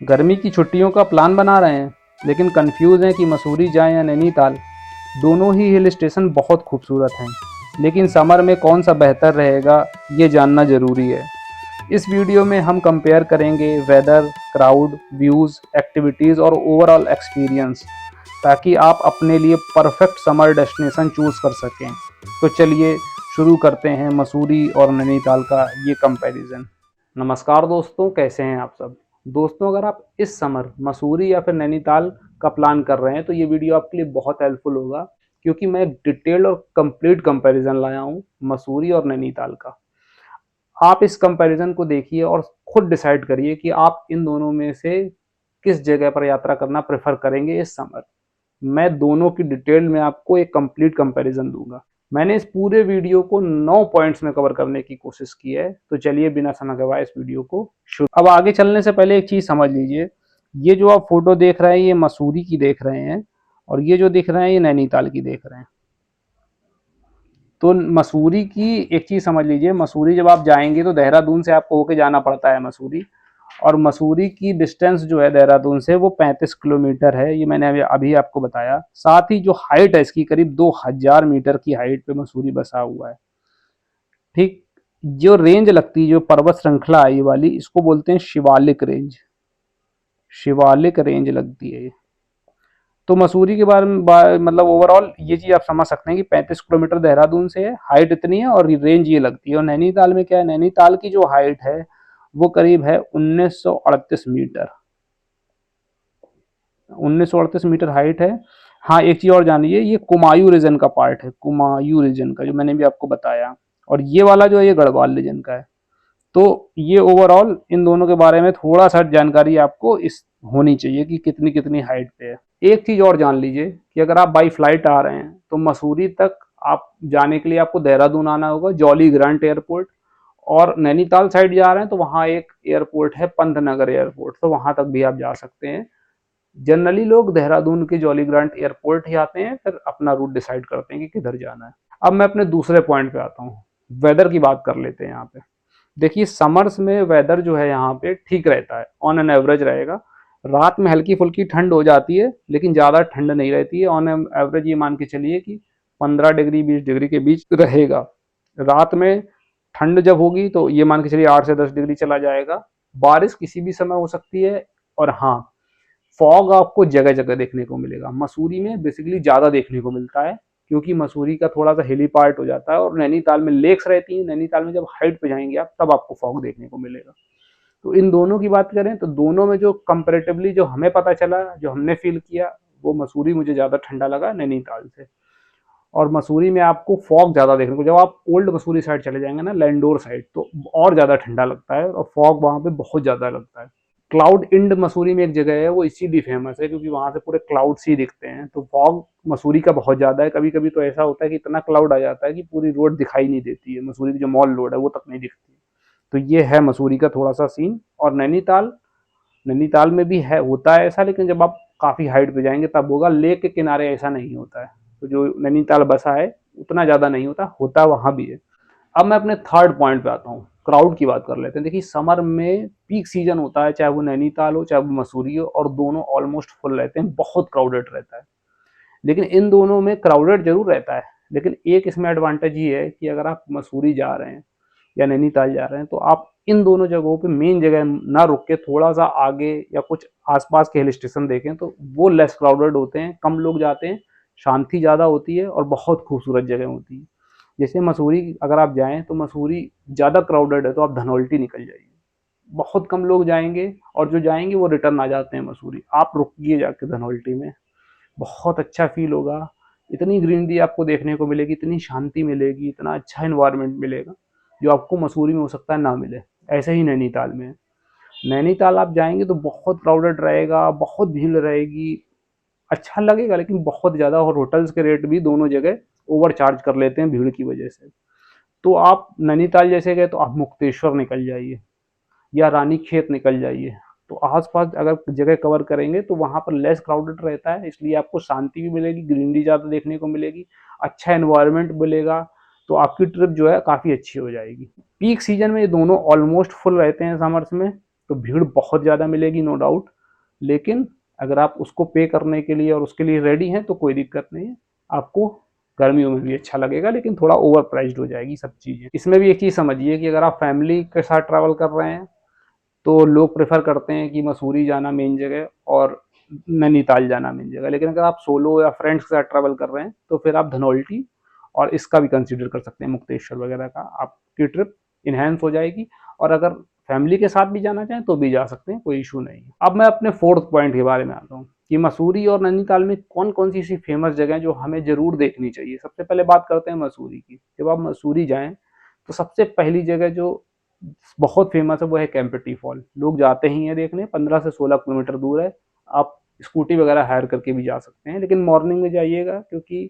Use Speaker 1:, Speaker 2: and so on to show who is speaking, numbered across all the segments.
Speaker 1: गर्मी की छुट्टियों का प्लान बना रहे हैं लेकिन कंफ्यूज हैं कि मसूरी जाएं या नैनीताल। दोनों ही हिल स्टेशन बहुत खूबसूरत हैं, लेकिन समर में कौन सा बेहतर रहेगा ये जानना ज़रूरी है। इस वीडियो में हम कंपेयर करेंगे वेदर, क्राउड, व्यूज़, एक्टिविटीज़ और ओवरऑल एक्सपीरियंस, ताकि आप अपने लिए परफेक्ट समर डेस्टिनेशन चूज़ कर सकें। तो चलिए शुरू करते हैं मसूरी और नैनीताल का ये कंपैरिजन। नमस्कार दोस्तों, कैसे हैं आप सब। दोस्तों, अगर आप इस समर मसूरी या फिर नैनीताल का प्लान कर रहे हैं तो ये वीडियो आपके लिए बहुत हेल्पफुल होगा, क्योंकि मैं एक डिटेल्ड और कंप्लीट कंपैरिजन लाया हूँ मसूरी और नैनीताल का। आप इस कंपैरिजन को देखिए और खुद डिसाइड करिए कि आप इन दोनों में से किस जगह पर यात्रा करना प्रेफर करेंगे इस समर। मैं दोनों की डिटेल में आपको एक कंप्लीट कंपैरिजन दूंगा। मैंने इस पूरे वीडियो को 9 पॉइंट्स में कवर करने की कोशिश की है, तो चलिए बिना समय गवाए इस वीडियो को शुरू। अब आगे चलने से पहले एक चीज़ समझ लीजिए, ये जो आप फोटो देख रहे हैं ये मसूरी की देख रहे हैं, और ये जो दिख रहे हैं ये नैनीताल की देख रहे हैं। तो मसूरी की एक चीज़ समझ लीजिए, मसूरी जब आप जाएंगे तो देहरादून से आपको होके जाना पड़ता है मसूरी, और मसूरी की डिस्टेंस जो है देहरादून से वो 35 किलोमीटर है, ये मैंने अभी आपको बताया। साथ ही जो हाइट है इसकी करीब 2000 मीटर की हाइट पे मसूरी बसा हुआ है। ठीक, जो रेंज लगती है, जो पर्वत श्रृंखला है ये वाली, इसको बोलते हैं शिवालिक रेंज। शिवालिक रेंज लगती है ये। तो मसूरी के बारे में मतलब ओवरऑल ये चीज़ आप समझ सकते हैं कि 35 किलोमीटर देहरादून से है, हाइट इतनी है और रेंज ये लगती है। और नैनीताल में क्या है, नैनीताल की जो हाइट है वो करीब है 1938 मीटर। 1938 मीटर हाइट है। हाँ, एक चीज़ और जान लीजिए, ये कुमायूं रीजन का पार्ट है, कुमायूं रीजन का, जो मैंने भी आपको बताया। और ये वाला जो है ये गढ़वाल रीजन का है। तो ये ओवरऑल इन दोनों के बारे में थोड़ा सा जानकारी आपको इस होनी चाहिए कि कितनी कितनी हाइट पे है। एक चीज़ और जान लीजिए कि अगर आप बाई फ्लाइट आ रहे हैं तो मसूरी तक आप जाने के लिए आपको देहरादून आना होगा, जॉली ग्रांट एयरपोर्ट। और नैनीताल साइड जा रहे हैं तो वहाँ एक एयरपोर्ट है, पंतनगर एयरपोर्ट, तो वहाँ तक भी आप जा सकते हैं। जनरली लोग देहरादून के जॉली ग्रांट एयरपोर्ट ही आते हैं, फिर अपना रूट डिसाइड करते हैं कि किधर जाना है। अब मैं अपने दूसरे पॉइंट पे आता हूँ, वेदर की बात कर लेते हैं यहाँ पे। देखिए, समर्स में वेदर जो है यहाँ पे ठीक रहता है, ऑन एन एवरेज रहेगा। रात में हल्की फुल्की ठंड हो जाती है, लेकिन ज़्यादा ठंड नहीं रहती है। ऑन एवरेज ये मान के चलिए कि 15 डिग्री 20 डिग्री के बीच रहेगा। रात में ठंड जब होगी तो ये मान के चलिए 8 से 10 डिग्री चला जाएगा। बारिश किसी भी समय हो सकती है। और हाँ, फॉग आपको जगह जगह देखने को मिलेगा। मसूरी में बेसिकली ज़्यादा देखने को मिलता है, क्योंकि मसूरी का थोड़ा सा हिली पार्ट हो जाता है, और नैनीताल में लेक्स रहती हैं। नैनीताल में जब हाइट पे जाएंगे आप, तब आपको फॉग देखने को मिलेगा। तो इन दोनों की बात करें तो दोनों में जो कंपेरेटिवली जो हमें पता चला, जो हमने फील किया, वो मसूरी मुझे ज़्यादा ठंडा लगा नैनीताल से। और मसूरी में आपको फॉग ज़्यादा देखने को, जब आप ओल्ड मसूरी साइड चले जाएंगे ना, लैंडोर साइड, तो और ज़्यादा ठंडा लगता है और फॉग वहाँ पे बहुत ज़्यादा लगता है। क्लाउड इंड मसूरी में एक जगह है, वो इसीलिए फेमस है क्योंकि वहाँ से पूरे क्लाउड्स ही दिखते हैं। तो फॉग मसूरी का बहुत ज़्यादा है। कभी कभी तो ऐसा होता है कि इतना क्लाउड आ जाता है कि पूरी रोड दिखाई नहीं देती है, मसूरी की जो मॉल रोड है वो तक नहीं दिखती है। तो ये है मसूरी का थोड़ा सा सीन। और नैनीताल, नैनीताल में भी है, होता है ऐसा, लेकिन जब आप काफ़ी हाइट पे जाएंगे तब होगा। लेक के किनारे ऐसा नहीं होता है। तो जो नैनीताल बसा है उतना ज़्यादा नहीं होता, होता वहाँ भी है। अब मैं अपने थर्ड पॉइंट पे आता हूँ, क्राउड की बात कर लेते हैं। देखिए, समर में पीक सीजन होता है, चाहे वो नैनीताल हो चाहे वो मसूरी हो, और दोनों ऑलमोस्ट फुल रहते हैं, बहुत क्राउडेड रहता है। लेकिन इन दोनों में क्राउडेड जरूर रहता है, लेकिन एक इसमें एडवांटेज ये है कि अगर आप मसूरी जा रहे हैं या नैनीताल जा रहे हैं तो आप इन दोनों जगहों पे मेन जगह ना रुक के थोड़ा सा आगे या कुछ आसपास के हिल स्टेशन देखें, तो वो लेस क्राउडेड होते हैं, कम लोग जाते हैं, शांति ज़्यादा होती है और बहुत खूबसूरत जगह होती है। जैसे मसूरी अगर आप जाएं तो मसूरी ज़्यादा क्राउडेड है तो आप धनौल्टी निकल जाइए, बहुत कम लोग जाएंगे, और जो जाएंगे वो रिटर्न आ जाते हैं मसूरी। आप रुकिए जाके धनौल्टी में, बहुत अच्छा फील होगा। इतनी ग्रीनरी आपको देखने को मिलेगी, इतनी शांति मिलेगी, इतना अच्छा इन्वायरमेंट मिलेगा जो आपको मसूरी में हो सकता है ना मिले। ऐसे ही नैनीताल में, नैनीताल आप जाएंगे तो बहुत क्राउडेड रहेगा, बहुत भीड़ रहेगी, अच्छा लगेगा लेकिन बहुत ज़्यादा। और होटल्स के रेट भी दोनों जगह ओवर चार्ज कर लेते हैं भीड़ की वजह से। तो आप नैनीताल जैसे गए तो आप मुक्तेश्वर निकल जाइए या रानी खेत निकल जाइए। तो आसपास अगर जगह कवर करेंगे तो वहाँ पर लेस क्राउडेड रहता है, इसलिए आपको शांति भी मिलेगी, ग्रीनरी ज़्यादा देखने को मिलेगी, अच्छा एनवायरनमेंट मिलेगा। तो आपकी ट्रिप जो है काफ़ी अच्छी हो जाएगी। पीक सीजन में ये दोनों ऑलमोस्ट फुल रहते हैं समर्स में, तो भीड़ बहुत ज़्यादा मिलेगी नो डाउट। लेकिन अगर आप उसको पे करने के लिए और उसके लिए रेडी हैं तो कोई दिक्कत नहीं है, आपको गर्मियों में भी अच्छा लगेगा, लेकिन थोड़ा ओवर प्राइस्ड हो जाएगी सब चीज़ें। इसमें भी एक चीज़ समझिए कि अगर आप फैमिली के साथ ट्रैवल कर रहे हैं तो लोग प्रेफर करते हैं कि मसूरी जाना मेन जगह और नैनीताल जाना मेन जगह, लेकिन अगर आप सोलो या फ्रेंड्स के साथ ट्रैवल कर रहे हैं तो फिर आप धनौल्टी और इसका भी कंसीडर कर सकते हैं, मुक्तेश्वर वगैरह का, आपकी ट्रिप इन्हेंस हो जाएगी। और अगर फैमिली के साथ भी जाना चाहें तो भी जा सकते हैं, कोई इशू नहीं है। अब मैं अपने फोर्थ पॉइंट के बारे में आता हूँ कि मसूरी और नैनीताल में कौन कौन सी ऐसी फेमस जगह है जो हमें जरूर देखनी चाहिए। सबसे पहले बात करते हैं मसूरी की। जब आप मसूरी जाएं तो सबसे पहली जगह जो बहुत फेमस है वो है कैंपटी फॉल। लोग जाते ही हैं देखने, 15 से 16 किलोमीटर दूर है। आप स्कूटी वगैरह हायर करके भी जा सकते हैं, लेकिन मॉर्निंग में जाइएगा, क्योंकि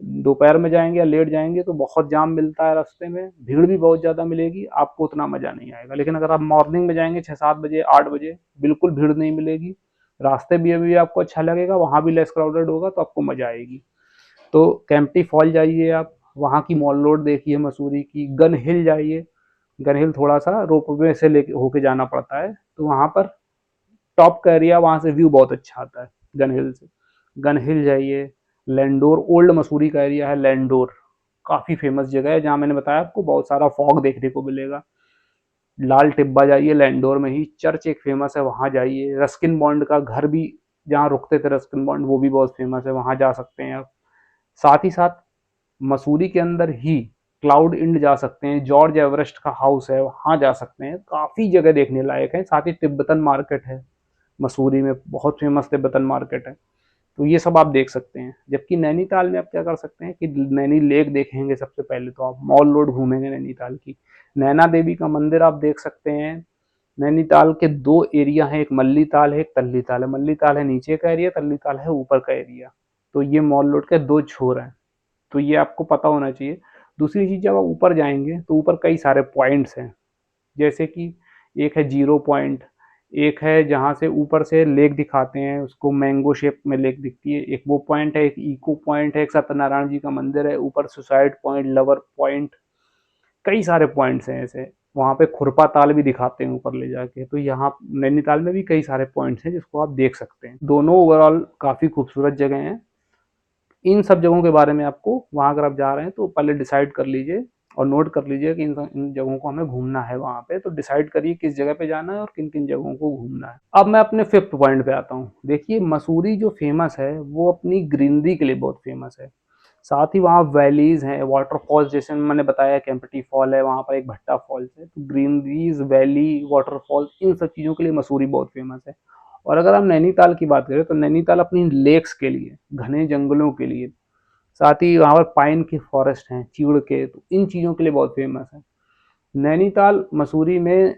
Speaker 1: दोपहर में जाएंगे या लेट जाएंगे तो बहुत जाम मिलता है रास्ते में, भीड़ भी बहुत ज़्यादा मिलेगी, आपको उतना मज़ा नहीं आएगा। लेकिन अगर आप मॉर्निंग में जाएंगे 6-7 बजे 8 बजे, बिल्कुल भीड़ नहीं मिलेगी, रास्ते भी अभी आपको अच्छा लगेगा, वहाँ भी लेस क्राउडेड होगा, तो आपको मज़ा आएगी। तो कैंपटी फॉल जाइए आप, वहाँ की मॉल रोड देखिए मसूरी की। गन हिल जाइए, गन हिल थोड़ा सा रोपवे से लेके होके जाना पड़ता है, तो वहाँ पर टॉप का एरिया, वहाँ से व्यू बहुत अच्छा आता है गन हिल से। गन हिल जाइए। लैंडोर, ओल्ड मसूरी का एरिया है लैंडोर, काफ़ी फेमस जगह है, जहाँ मैंने बताया आपको बहुत सारा फॉग देखने को मिलेगा। लाल टिब्बा जाइए, लैंडोर में ही चर्च एक फेमस है, वहाँ जाइए। रस्किन बॉन्ड का घर भी, जहाँ रुकते थे रस्किन बॉन्ड, वो भी बहुत फेमस है, वहाँ जा सकते हैं आप। साथ ही साथ मसूरी के अंदर ही क्लाउड इंड जा सकते हैं, जॉर्ज एवरेस्ट का हाउस है, वहाँ जा सकते हैं। काफ़ी जगह देखने लायक है। साथ ही तिब्बतन मार्केट है मसूरी में, बहुत फेमस तिब्बतन मार्केट है, तो ये सब आप देख सकते हैं। जबकि नैनीताल में आप क्या कर सकते हैं कि नैनी लेक देखेंगे सबसे पहले, तो आप मॉल रोड घूमेंगे नैनीताल की। नैना देवी का मंदिर आप देख सकते हैं। नैनीताल के दो एरिया हैं, एक मल्ली ताल है, एक तल्ली ताल है। मल्ली ताल है नीचे का एरिया, तल्ली ताल है ऊपर का एरिया, तो ये मॉल रोड के दो छोर हैं, तो ये आपको पता होना चाहिए। दूसरी चीज़, जब आप ऊपर जाएंगे तो ऊपर कई सारे पॉइंट्स हैं, जैसे कि एक है जीरो पॉइंट, एक है जहाँ से ऊपर से लेक दिखाते हैं, उसको मैंगो शेप में लेक दिखती है, एक वो पॉइंट है, एक इको पॉइंट है, एक सत्यनारायण जी का मंदिर है, ऊपर सुसाइड पॉइंट, लवर पॉइंट, कई सारे पॉइंट्स हैं ऐसे। वहाँ पे खुरपा ताल भी दिखाते हैं ऊपर ले जाके। तो यहाँ नैनीताल में भी कई सारे पॉइंट्स हैं जिसको आप देख सकते हैं। दोनों ओवरऑल काफ़ी खूबसूरत जगह हैं। इन सब जगहों के बारे में आपको, वहाँ अगर आप जा रहे हैं तो पहले डिसाइड कर लीजिए और नोट कर लीजिए कि इन जगहों को हमें घूमना है वहाँ पे। तो डिसाइड करिए किस जगह पे जाना है और किन किन जगहों को घूमना है। अब मैं अपने फिफ्थ पॉइंट पे आता हूँ। देखिए, मसूरी जो फेमस है वो अपनी ग्रीनरी के लिए बहुत फेमस है। साथ ही वहाँ वैलीज हैं, वाटरफॉल्स, जैसे मैंने बताया कैंपटी फॉल है, वहाँ पर एक भट्टा फॉल्स है। तो ग्रीनरीज, वैली, वाटरफॉल्स, इन सब चीज़ों के लिए मसूरी बहुत फेमस है। और अगर हम नैनीताल की बात करें तो नैनीताल अपनी लेक्स के लिए, घने जंगलों के लिए, साथ ही वहाँ पर पाइन के फॉरेस्ट हैं, चीड़ के, तो इन चीज़ों के लिए बहुत फेमस है। नैनीताल मसूरी में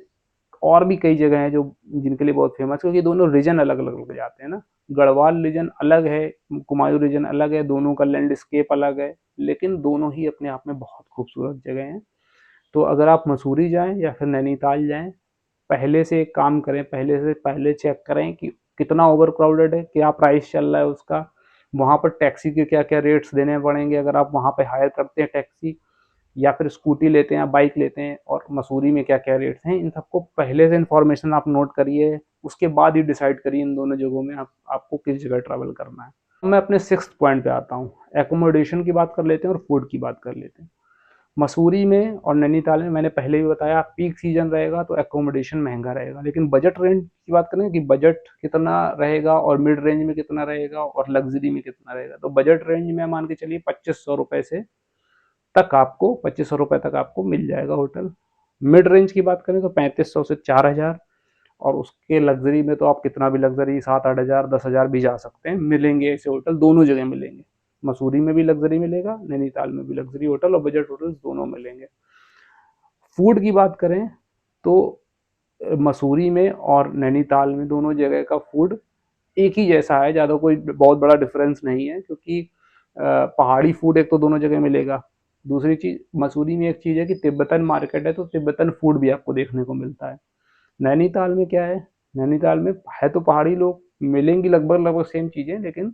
Speaker 1: और भी कई जगह हैं जो जिनके लिए बहुत फेमस है, क्योंकि दोनों रीजन अलग अलग लग जाते हैं ना। गढ़वाल रीजन अलग है, कुमायूं रीजन अलग है, दोनों का लैंडस्केप अलग है, लेकिन दोनों ही अपने आप में बहुत खूबसूरत जगह हैं। तो अगर आप मसूरी जाएं या फिर नैनीताल जाएं, पहले से एक काम करें, पहले चेक करें कि कितना ओवर क्राउडेड है, क्या प्राइस चल रहा है उसका, वहाँ पर टैक्सी के क्या क्या रेट्स देने पड़ेंगे अगर आप वहाँ पे हायर करते हैं टैक्सी, या फिर स्कूटी लेते हैं या बाइक लेते हैं, और मसूरी में क्या क्या रेट्स हैं, इन सबको पहले से इन्फॉर्मेशन आप नोट करिए। उसके बाद ही डिसाइड करिए इन दोनों जगहों में आपको किस जगह ट्रैवल करना है। मैं अपने सिक्स्थ पॉइंट पे आता हूँ। एकोमोडेशन की बात कर लेते हैं और फूड की बात कर लेते हैं। मसूरी में और नैनीताल में मैंने पहले भी बताया, पीक सीजन रहेगा तो एकोमोडेशन महंगा रहेगा, लेकिन बजट रेंज की बात करें कि बजट कितना रहेगा और मिड रेंज में कितना रहेगा और लग्जरी में कितना रहेगा, तो बजट रेंज में मान के चलिए 2500 रुपये से तक आपको, 2500 रुपये तक आपको मिल जाएगा होटल। मिड रेंज की बात करें तो 3500 से 4000, और उसके लग्जरी में तो आप कितना भी लग्जरी 7-8 हज़ार 10 हज़ार भी जा सकते हैं, मिलेंगे ऐसे होटल, दोनों जगह मिलेंगे। मसूरी में भी लग्जरी मिलेगा, नैनीताल में भी लग्जरी होटल और बजट होटल दोनों मिलेंगे। फूड की बात करें तो मसूरी में और नैनीताल में दोनों जगह का फूड एक ही जैसा है, ज़्यादा कोई बहुत बड़ा डिफरेंस नहीं है, क्योंकि पहाड़ी फूड एक तो दोनों जगह मिलेगा। दूसरी चीज़, मसूरी में एक चीज़ है कि तिब्बतन मार्केट है, तो तिब्बतन फूड भी आपको देखने को मिलता है। नैनीताल में क्या है, नैनीताल में है तो पहाड़ी लोग मिलेंगी, लगभग लगभग सेम चीज़ें, लेकिन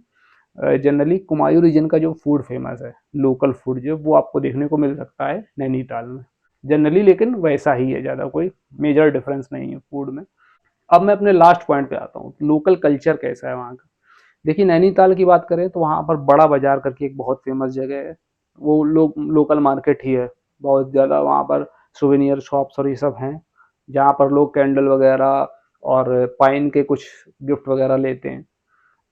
Speaker 1: जनरली कुमायूं रीजन का जो फूड फेमस है, लोकल फूड जो, वो आपको देखने को मिल सकता है नैनीताल में जनरली, लेकिन वैसा ही है, ज़्यादा कोई मेजर डिफरेंस नहीं है फूड में। अब मैं अपने लास्ट पॉइंट पे आता हूँ, लोकल कल्चर कैसा है वहाँ का। देखिए नैनीताल की बात करें तो वहाँ पर बड़ा बाजार करके एक बहुत फेमस जगह है, वो लोकल मार्केट ही है। बहुत ज़्यादा वहाँ पर सुवेनियर शॉप्स और ये सब हैं, जहाँ पर लोग कैंडल वगैरह और पाइन के कुछ गिफ्ट वगैरह लेते हैं।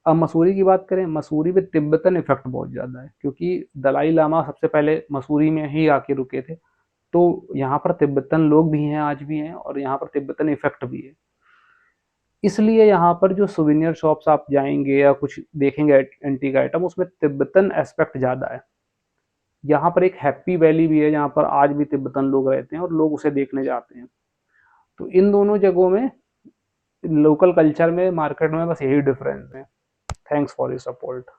Speaker 1: अब मसूरी की बात करें, मसूरी में तिब्बतन इफेक्ट बहुत ज़्यादा है, क्योंकि दलाई लामा सबसे पहले मसूरी में ही आके रुके थे। तो यहाँ पर तिब्बतन लोग भी हैं, आज भी हैं, और यहाँ पर तिब्बतन इफेक्ट भी है। इसलिए यहाँ पर जो सुवेनियर शॉप्स आप जाएंगे या कुछ देखेंगे एंटीक आइटम, उसमें तिब्बतन एस्पेक्ट ज़्यादा है। यहाँ पर एक हैप्पी वैली भी है, जहाँ पर आज भी तिब्बतन लोग रहते हैं और लोग उसे देखने जाते हैं। तो इन दोनों जगहों में लोकल कल्चर में, मार्केट में बस यही डिफरेंस है। Thanks for your support.